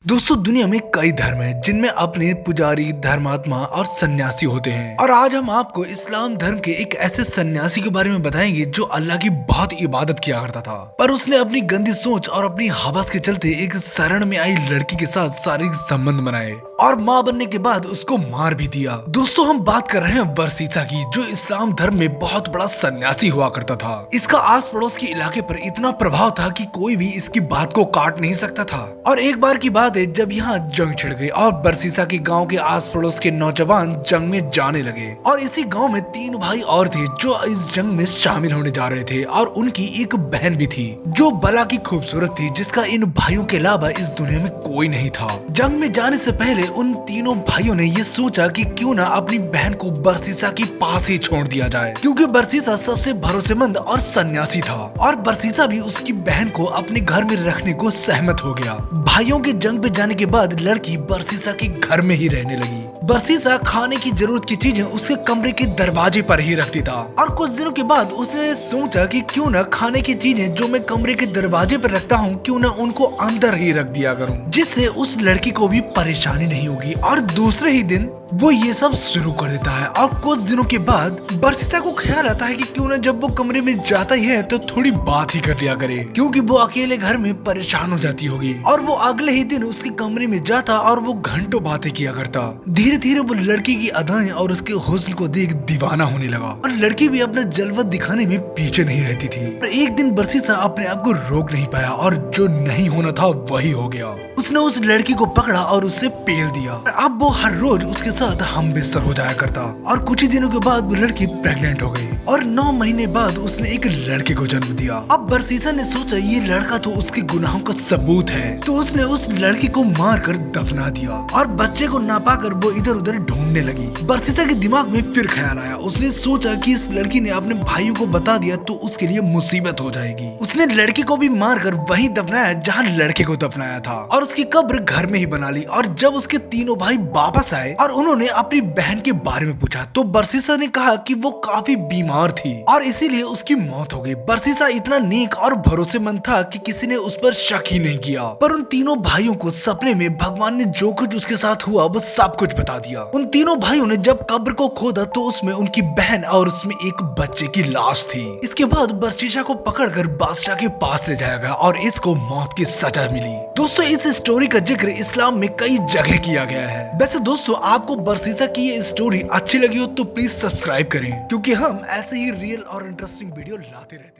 दोस्तों दुनिया में कई धर्म हैं जिनमें अपने पुजारी, धर्मात्मा और सन्यासी होते हैं। और आज हम आपको इस्लाम धर्म के एक ऐसे सन्यासी के बारे में बताएंगे जो अल्लाह की बहुत इबादत किया करता था, पर उसने अपनी गंदी सोच और अपनी हवस के चलते एक शरण में आई लड़की के साथ शारीरिक संबंध बनाए और माँ बनने के बाद उसको मार भी दिया। दोस्तों हम बात कर रहे हैं बरसीसा की, जो इस्लाम धर्म में बहुत बड़ा सन्यासी हुआ करता था। इसका आस पड़ोस के इलाके पर इतना प्रभाव था कि कोई भी इसकी बात को काट नहीं सकता था। और एक बार की बात है जब यहाँ जंग छिड़ गई और बरसीसा के गांव के आस पड़ोस के नौजवान जंग में जाने लगे। और इसी गांव में 3 भाई और थे जो इस जंग में शामिल होने जा रहे थे, और उनकी एक बहन भी थी जो बला की खूबसूरत थी, जिसका इन भाइयों के अलावा इस दुनिया में कोई नहीं था। जंग में जाने से पहले उन तीनों भाइयों ने ये सोचा कि क्यों ना अपनी बहन को बरसीसा के पास ही छोड़ दिया जाए, क्योंकि बरसीसा सबसे भरोसेमंद और सन्यासी था। और बरसीसा भी उसकी बहन को अपने घर में रखने को सहमत हो गया। भाइयों के जंग पे जाने के बाद लड़की बरसीसा के घर में ही रहने लगी। बरसीसा खाने की जरूरत की चीजें उसके कमरे के दरवाजे पर ही रखती था। और कुछ दिनों के बाद उसने सोचा कि क्यों ना खाने की चीजें जो मैं कमरे के दरवाजे पर रखता हूँ, क्यों ना उनको अंदर ही रख दिया करूँ, जिससे उस लड़की को भी परेशानी नहीं होगी। और दूसरे ही दिन वो ये सब शुरू कर देता है। और कुछ दिनों के बाद बरसीसा को ख्याल आता है कि क्यों ना जब वो कमरे में जाता ही है तो थोड़ी बात ही कर लिया करे, क्योंकि वो अकेले घर में परेशान हो जाती होगी। और वो अगले ही दिन उसके कमरे में जाता और वो घंटों बातें किया करता। धीरे धीरे वो लड़की की अदाएं और उसके हुस्न को देख दीवाना होने लगा, और लड़की भी अपना जलवा दिखाने में पीछे नहीं रहती थी। पर एक दिन बरसीसा अपने आप को रोक नहीं पाया, और जो नहीं होना था वही हो गया। उसने उस लड़की को पकड़ा और उससे पेल दिया। अब वो हर रोज उसके साथ हम बिस्तर हो जाया करता। और कुछ ही दिनों के बाद वो लड़की प्रेग्नेंट हो गई, और 9 महीने बाद उसने एक लड़के को जन्म दिया। अब बरसीसा ने सोचा ये लड़का तो उसके गुनाहों का सबूत है, तो उसने उस लड़की को मारकर दफना दिया। और बच्चे को ना पाकर वो इधर उधर ढूंढने लगी। बरसीसा के दिमाग में फिर ख्याल आया। उसने सोचा कि इस लड़की ने अपने भाइयों को बता दिया तो उसके लिए मुसीबत हो जाएगी। उसने लड़की को भी मारकर वहीं दफनाया जहाँ लड़के को दफनाया था, और उसकी कब्र घर में ही बना ली। और जब उसके तीनों भाई वापस आए और उन्होंने अपनी बहन के बारे में पूछा, तो बरसीसा ने कहा कि वो काफी बीमार थी और इसीलिए उसकी मौत हो गई। बरसीसा इतना नेक और भरोसेमंद था कि किसी ने उस पर शक ही नहीं किया। पर उन तीनों भाइयों को सपने में भगवान ने जो कुछ उसके साथ हुआ वो सब कुछ बता दिया। उन तीनों भाइयों ने जब कब्र को खोदा तो उसमें उनकी बहन और उसमें एक बच्चे की लाश थी। इसके बाद बरसीसा को पकड़कर बादशाह के पास ले जाया गया और इसको मौत की सजा मिली। दोस्तों इस स्टोरी का जिक्र इस्लाम में कई जगह किया गया है। वैसे दोस्तों आपको बरसीसा की ये स्टोरी अच्छी लगी हो तो प्लीज सब्सक्राइब करें, क्योंकि हम ऐसे ही रियल और इंटरेस्टिंग वीडियो लाते रहते हैं।